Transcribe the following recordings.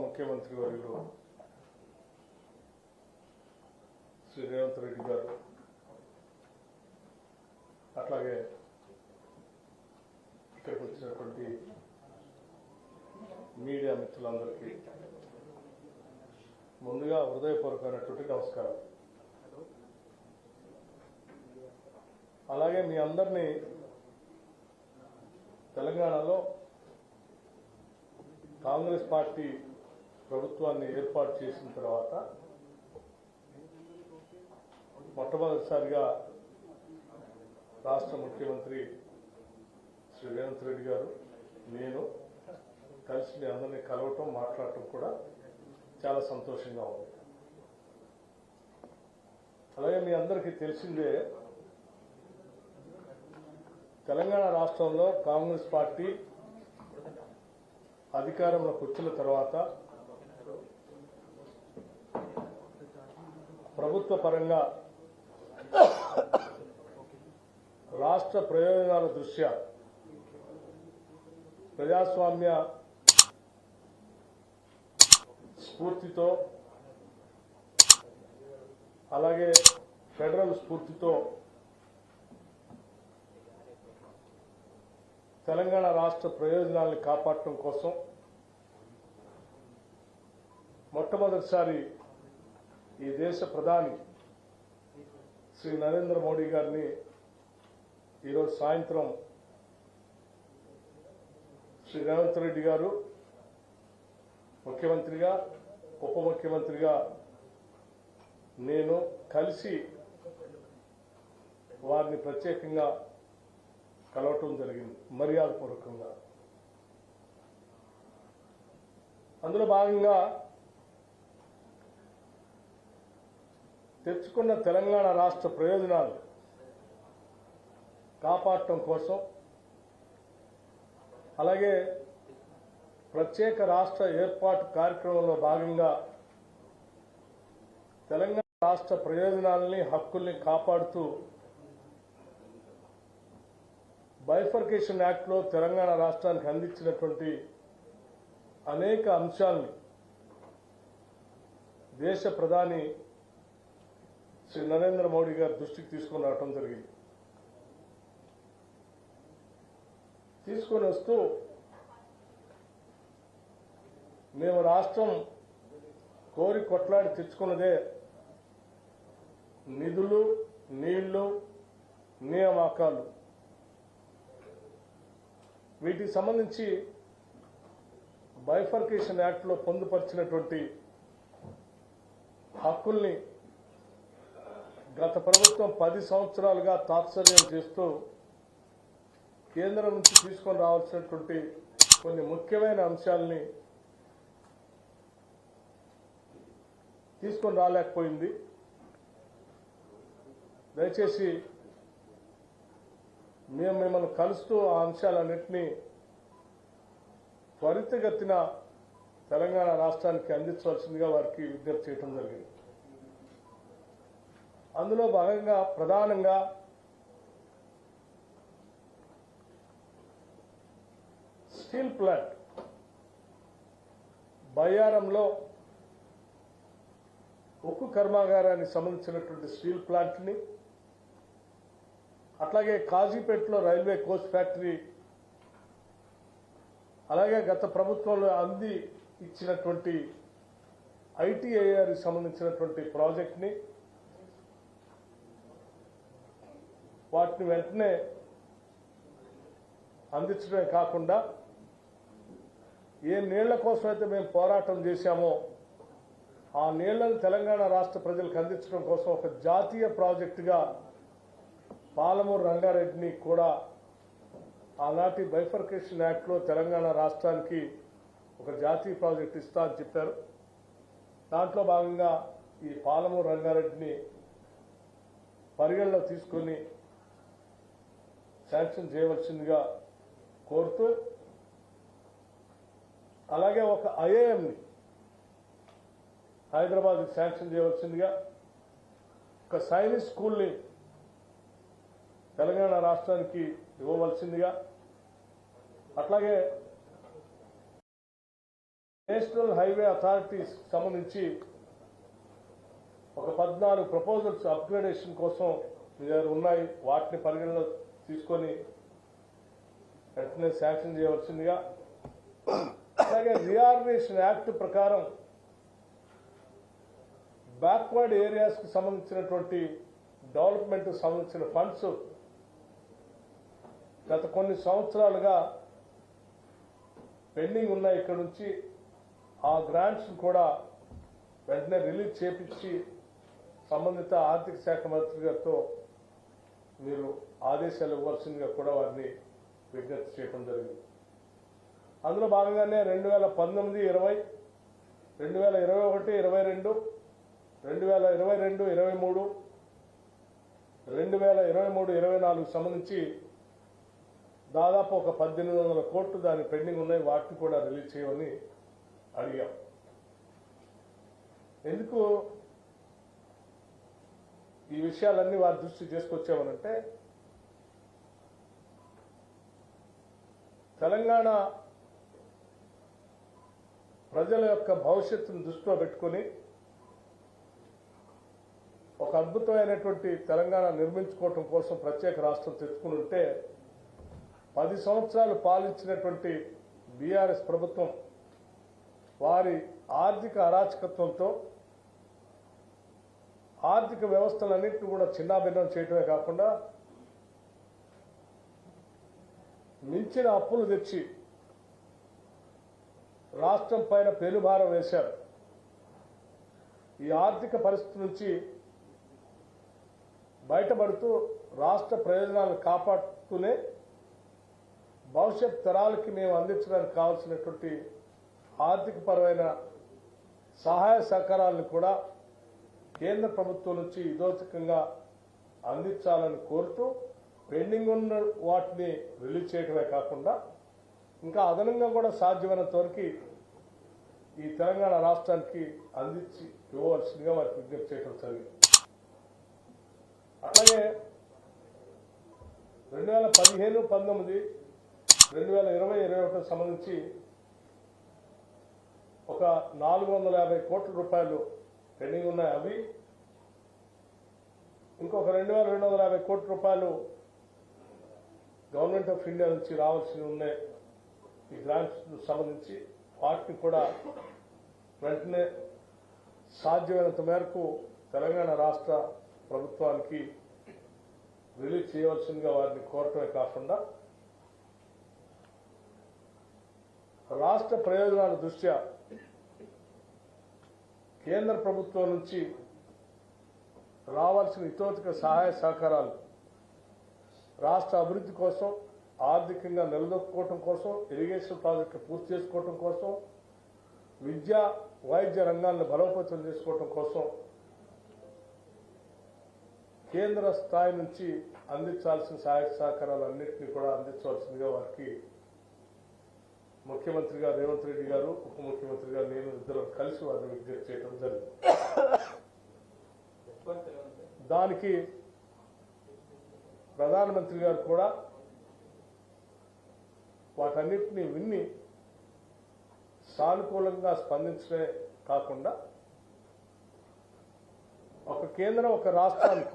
ముఖ్యమంత్రి వర్యులు శ్రీ రేవంత్ రెడ్డి గారు అట్లాగే ఇక్కడికి వచ్చినటువంటి మీడియా మిత్రులందరికీ ముందుగా హృదయపూర్వకమైనటువంటి నమస్కారం. అలాగే మీ అందరినీ తెలంగాణలో కాంగ్రెస్ పార్టీ ప్రభుత్వాన్ని ఏర్పాటు చేసిన తర్వాత మొట్టమొదటిసారిగా రాష్ట్ర ముఖ్యమంత్రి శ్రీ రేవంత్ రెడ్డి గారు నేను కలిసి మీ అందరినీ కలవటం మాట్లాడటం కూడా చాలా సంతోషంగా ఉంది. అలాగే మీ అందరికీ తెలిసిందే, తెలంగాణ రాష్ట్రంలో కాంగ్రెస్ పార్టీ అధికారంలోకి వచ్చిన తర్వాత ప్రభుత్వ పరంగా రాష్ట్ర ప్రయోజనాల దృష్ట్యా ప్రజాస్వామ్య స్ఫూర్తితో అలాగే ఫెడరల్ స్ఫూర్తితో తెలంగాణ రాష్ట్ర ప్రయోజనాలను కాపాడటం కోసం మొట్టమొదటిసారి ఈ దేశ ప్రధాని శ్రీ నరేంద్ర మోడీ గారిని ఈరోజు సాయంత్రం శ్రీ రేవంత్ రెడ్డి గారు ముఖ్యమంత్రిగా ఉప ముఖ్యమంత్రిగా నేను కలిసి వారిని ప్రత్యేకంగా కలవటం జరిగింది, మర్యాదపూర్వకంగా. అందులో భాగంగా తెచ్చుకున్న తెలంగాణ రాష్ట్ర ప్రయోజనాలు కాపాడటం కోసం అలాగే ప్రత్యేక రాష్ట్ర ఏర్పాటు కార్యక్రమంలో భాగంగా తెలంగాణ రాష్ట్ర ప్రయోజనాలని హక్కుల్ని కాపాడుతూ బైఫర్కేషన్ యాక్ట్లో తెలంగాణ రాష్ట్రానికి అందించినటువంటి అనేక అంశాలని దేశ ప్రధాని శ్రీ నరేంద్ర మోడీ గారి దృష్టికి తీసుకొని రావటం జరిగింది. తీసుకొని వస్తూ మేము రాష్ట్రం కోరి కొట్లాడి తెచ్చుకున్నదే నిధులు, నీళ్లు, నియామకాలు. వీటికి సంబంధించి బైఫర్కేషన్ యాక్ట్లో పొందుపరిచినటువంటి హక్కుల్ని గత ప్రభుత్వం 10 సంవత్సరాలుగా తాత్సర్యం చేస్తూ కేంద్రం నుంచి తీసుకొని రావాల్సినటువంటి కొన్ని ముఖ్యమైన అంశాలని తీసుకొని రాలేకపోయింది. దయచేసి మేము మిమ్మల్ని కలుస్తూ ఆ అంశాలన్నింటినీ త్వరితగతిన తెలంగాణ రాష్ట్రానికి అందించవలసిందిగా వారికి విజ్ఞప్తి చేయడం జరిగింది. అందులో భాగంగా ప్రధానంగా స్టీల్ ప్లాంట్ బయ్యారంలో ఉక్కు కర్మాగారానికి సంబంధించినటువంటి స్టీల్ ప్లాంట్ని, అట్లాగే కాజీపేటలో రైల్వే కోచ్ ఫ్యాక్టరీ, అలాగే గత ప్రభుత్వంలో అంది ఇచ్చినటువంటి ఐటీఐఆర్కి సంబంధించినటువంటి ప్రాజెక్ట్ని వాటిని వెంటనే అందించడమే కాకుండా ఏ నీళ్ల కోసం అయితే మేము పోరాటం చేశామో ఆ నీళ్లను తెలంగాణ రాష్ట్ర ప్రజలకు అందించడం కోసం ఒక జాతీయ ప్రాజెక్టుగా పాలమూరు రంగారెడ్డిని కూడా ఆనాటి బైఫర్కేషన్ యాక్ట్లో తెలంగాణ రాష్ట్రానికి ఒక జాతీయ ప్రాజెక్టు ఇస్తా అని చెప్పారు. దాంట్లో భాగంగా ఈ పాలమూరు రంగారెడ్డిని పరిగణలో తీసుకొని శాంక్షన్ చేయవలసిందిగా కోరుతూ, అలాగే ఒక ఐఐఎంని హైదరాబాద్ శాంక్షన్ చేయవలసిందిగా, ఒక సైనిక్ స్కూల్ని తెలంగాణ రాష్ట్రానికి ఇవ్వవలసిందిగా, అట్లాగే నేషనల్ హైవే అథారిటీస్ సంబంధించి ఒక 14 ప్రపోజల్స్ అప్గ్రేడేషన్ కోసం మీ దగ్గర ఉన్నాయి. వాటిని పరిగణలో తీసుకొని వెంటనే శాంక్షన్ చేయవలసిందిగా, అలాగే రీఆర్గనైజేషన్ యాక్ట్ ప్రకారం బ్యాక్వర్డ్ ఏరియాస్కి సంబంధించినటువంటి డెవలప్మెంట్కి సంబంధించిన ఫండ్స్ గత కొన్ని సంవత్సరాలుగా పెండింగ్ ఉన్నాయి. ఇక్కడ నుంచి ఆ గ్రాంట్స్ కూడా వెంటనే రిలీజ్ చేపించి సంబంధిత ఆర్థిక శాఖ మంత్రి గారితో మీరు ఆదేశాలు ఇవ్వాల్సిందిగా కూడా వారిని విజ్ఞప్తి చేయడం జరిగింది. అందులో భాగంగానే 2019, 20, 2021, 22, 2022, 23, 2023, 24 సంబంధించి దాదాపు ఒక 1800 కోట్లు దాని పెండింగ్ ఉన్నాయి. వాటిని కూడా రిలీజ్ చేయమని అడిగాం. ఎందుకు ఈ విషయాలన్నీ వారి దృష్టి తీసుకొచ్చామనంటే, తెలంగాణ ప్రజల యొక్క భవిష్యత్తును దృష్టిలో పెట్టుకొని ఒక అద్భుతమైనటువంటి తెలంగాణ నిర్మించుకోవటం కోసం ప్రత్యేక రాష్ట్రం తెచ్చుకుని ఉంటే 10 సంవత్సరాలు పాలించినటువంటి బీఆర్ఎస్ ప్రభుత్వం వారి ఆర్థిక అరాచకత్వంతో ఆర్థిక వ్యవస్థలన్నింటినీ కూడా చిన్నాభిన్నం చేయటమే కాకుండా మించిన అప్పులు తెచ్చి రాష్ట్రం పైన పెనుభారం వేశారు. ఈ ఆర్థిక పరిస్థితి నుంచి బయటపడుతూ రాష్ట్ర ప్రయోజనాలను కాపాడుతూనే భవిష్యత్ తరాలకి మేము అందించడానికి కావాల్సినటువంటి ఆర్థిక పరమైన సహాయ సహకారాలను కూడా కేంద్ర ప్రభుత్వం నుంచి ఇదోచకంగా అందించాలని కోరుతూ పెండింగ్ ఉన్న వాటిని రిలీజ్ చేయడమే కాకుండా ఇంకా అదనంగా కూడా సాధ్యమైనంత వరకు ఈ తెలంగాణ రాష్ట్రానికి అందించి ఇవ్వవలసిందిగా వారికి విజ్ఞప్తి చేయడం జరిగింది. అలాగే 2015, 19, 2020, 21 సంబంధించి ఒక 450 కోట్ల రూపాయలు పెండింగ్ ఉన్నాయి. అవి ఇంకొక 2250 కోట్ల రూపాయలు గవర్నమెంట్ ఆఫ్ ఇండియా నుంచి రావాల్సి ఉన్నాయి. ఈ గ్రాంట్స్ సంబంధించి వాటిని కూడా వెంటనే సాధ్యమైనంత మేరకు తెలంగాణ రాష్ట్ర ప్రభుత్వానికి రిలీజ్ చేయవలసిందిగా వారిని కోరటమే కాకుండా రాష్ట్ర ప్రయోజనాల దృష్ట్యా కేంద్ర ప్రభుత్వం నుంచి రావాల్సిన ఇతోచిక సహాయ సహకారాలు రాష్ట్ర అభివృద్ధి కోసం, ఆర్థికంగా నిలదొక్కుకోవటం కోసం, ఇరిగేషన్ ప్రాజెక్టులు పూర్తి చేసుకోవటం కోసం, విద్యా వైద్య రంగాలను బలోపేతం చేసుకోవటం కోసం కేంద్ర స్థాయి నుంచి అందించాల్సిన సహాయ సహకారాలన్నింటినీ కూడా అందించవలసిందిగా వారికి ముఖ్యమంత్రి గారు రేవంత్ రెడ్డి గారు, ఉప ముఖ్యమంత్రి గారు, నేను ఇద్దరు కలిసి వారిని విజ్ఞప్తి చేయడం జరిగింది. దానికి ప్రధానమంత్రి గారు కూడా వాటన్నిటినీ విన్ని సానుకూలంగా స్పందించడమే కాకుండా ఒక కేంద్రం ఒక రాష్ట్రానికి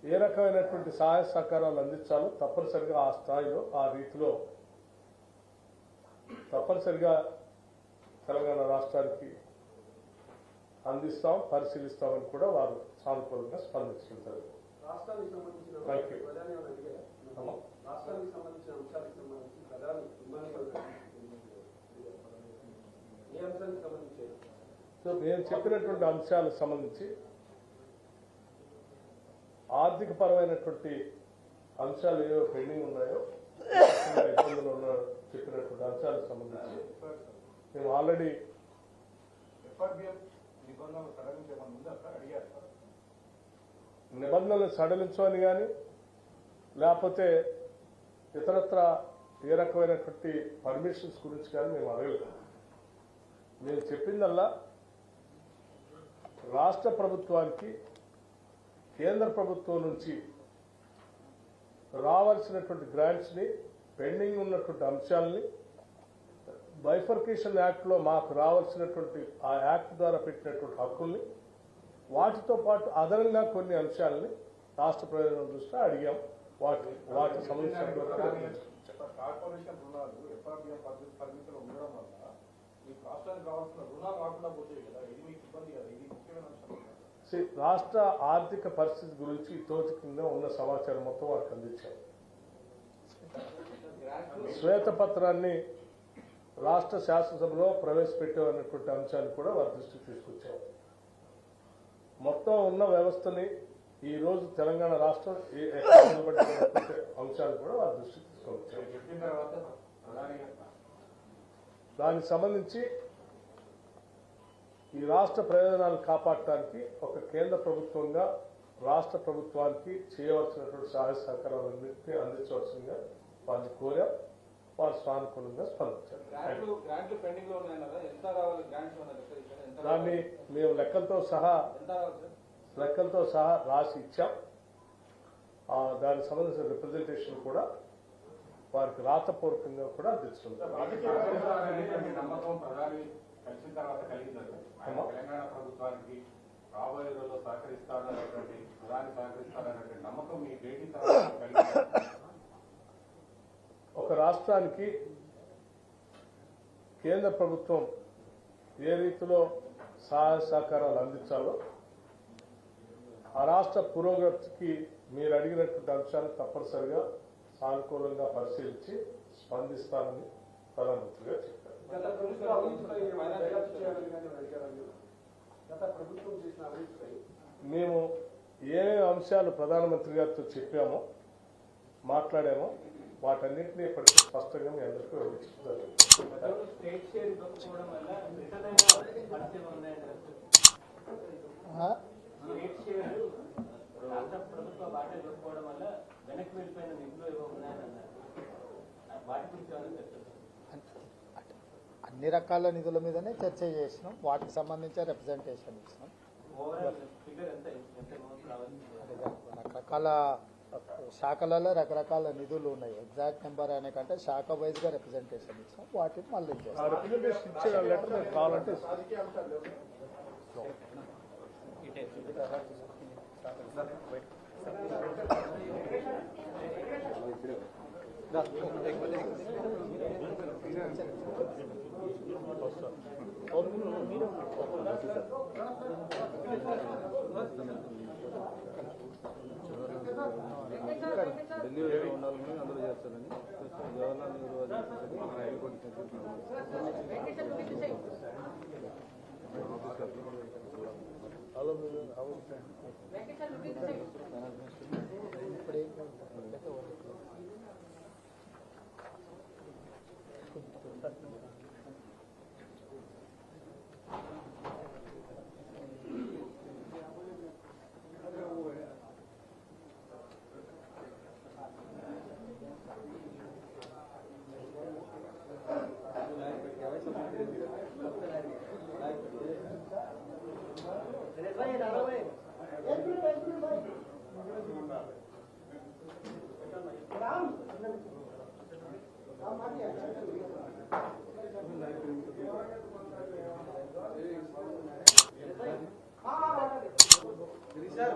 ఏ రకమైనటువంటి సహాయ సహకారాలు అందించాలో తప్పనిసరిగా ఆ స్థాయిలో, ఆ రీతిలో తప్పనిసరిగా తెలంగాణ రాష్ట్రానికి అందిస్తాం, పరిశీలిస్తామని కూడా వారు సానుకూలంగా స్పందించుకుంటారు. సో నేను చెప్పినటువంటి అంశాలకు సంబంధించి ఆర్థిక పరమైనటువంటి అంశాలు ఏవో పెండింగ్ ఉన్నాయో, ఇబ్బందులు ఉన్నాయో చెప్పినటువంటి అంశాలకు సంబంధించి మేము ఆల్రెడీ నిబంధనలు సడలించమని కానీ లేకపోతే ఇతరత్ర ఏ రకమైనటువంటి పర్మిషన్స్ గురించి కానీ మేము అడగలేదు. మేము చెప్పిందల్లా రాష్ట్ర ప్రభుత్వానికి కేంద్ర ప్రభుత్వం నుంచి రావాల్సినటువంటి గ్రాంట్స్ని, పెండింగ్ ఉన్నటువంటి అంశాలని బైఫర్కేషన్ యాక్ట్లో మాకు రావాల్సినటువంటి ఆ యాక్ట్ ద్వారా పెట్టినటువంటి హక్కుల్ని వాటితో పాటు అదనంగా కొన్ని అంశాలని రాష్ట్ర ప్రయోజనం దృష్ట్యా అడిగాం. వాటి సంబంధించినటువంటి కార్పొరేషన్ రుణాలు ఎఫ్ఆర్బిఎం పరిమితులు ఉండడం వల్ల మీకు రాష్ట్రానికి కావాల్సిన రుణాలు రాకుండా పోతాయి కదా, ఇది మీకు ఇబ్బంది కదా, ఇది ముఖ్యమైన అంశం. రాష్ట్ర ఆర్థిక పరిస్థితి గురించి తోటి కింద ఉన్న సమాచారం మొత్తం వారికి అందించాం. శ్వేతపత్రాన్ని రాష్ట్ర శాసనసభలో ప్రవేశపెట్టామన్నటువంటి అంశాన్ని కూడా వారి దృష్టికి తీసుకొచ్చాం. మొత్తం ఉన్న వ్యవస్థని ఈ రోజు తెలంగాణ రాష్ట్రం అంశాలు కూడా వారి దృష్టికి తీసుకొచ్చాం. దానికి సంబంధించి ఈ రాష్ట్ర ప్రయోజనాలు కాపాడటానికి ఒక కేంద్ర ప్రభుత్వంగా రాష్ట్ర ప్రభుత్వానికి చేయవలసినటువంటి సహాయ సహకారాలన్నింటినీ అందించవలసిందిగా వారిని కోరాం. వారు సానుకూలంగా స్పందించారు. దాన్ని మేము లెక్కలతో సహా రాసి ఇచ్చాం. దానికి సంబంధించిన రిప్రజెంటేషన్ కూడా వారికి రాతపూర్వకంగా కూడా అందించుకుంటాం. తెలంగాణ ప్రభుత్వానికి రాబోయే రోజుల్లో సహకరిస్తారనేటువంటి ప్రధాని సహకరిస్తారనేటువంటి నమ్మకం మీ భేటీ ఒక రాష్ట్రానికి కేంద్ర ప్రభుత్వం ఏ రీతిలో సహాయ సహకారాలు అందించాలో ఆ రాష్ట్ర పురోగతికి మీరు అడిగినటువంటి అంశాలు తప్పనిసరిగా సానుకూలంగా పరిశీలించి స్పందిస్తానని ప్రధానమంత్రిగా చెప్పారు. మేము ఏమేమి అంశాలు ప్రధానమంత్రి గారితో చెప్పామో మాట్లాడామో వాటన్నింటినీ ఇప్పటికీ స్పష్టంగా మీ అందరికీ వివరిస్తున్నారు. అన్ని రకాల నిధుల మీదనే చర్చ చేసినాం. వాటికి సంబంధించి రిప్రజెంటేషన్ ఇచ్చినాం. రకరకాల శాఖలలో రకరకాల నిధులు ఉన్నాయి. ఎగ్జాక్ట్ నెంబర్ అనే కంటే శాఖ వైజ్ గా రిప్రజెంటేషన్ ఇచ్చినాం. వాటిని మళ్ళీ కావాలంటే ఢిల్లీ ఉండాలని అందరూ చేస్తారని జవహర్లాల్ నెహ్రూ సార్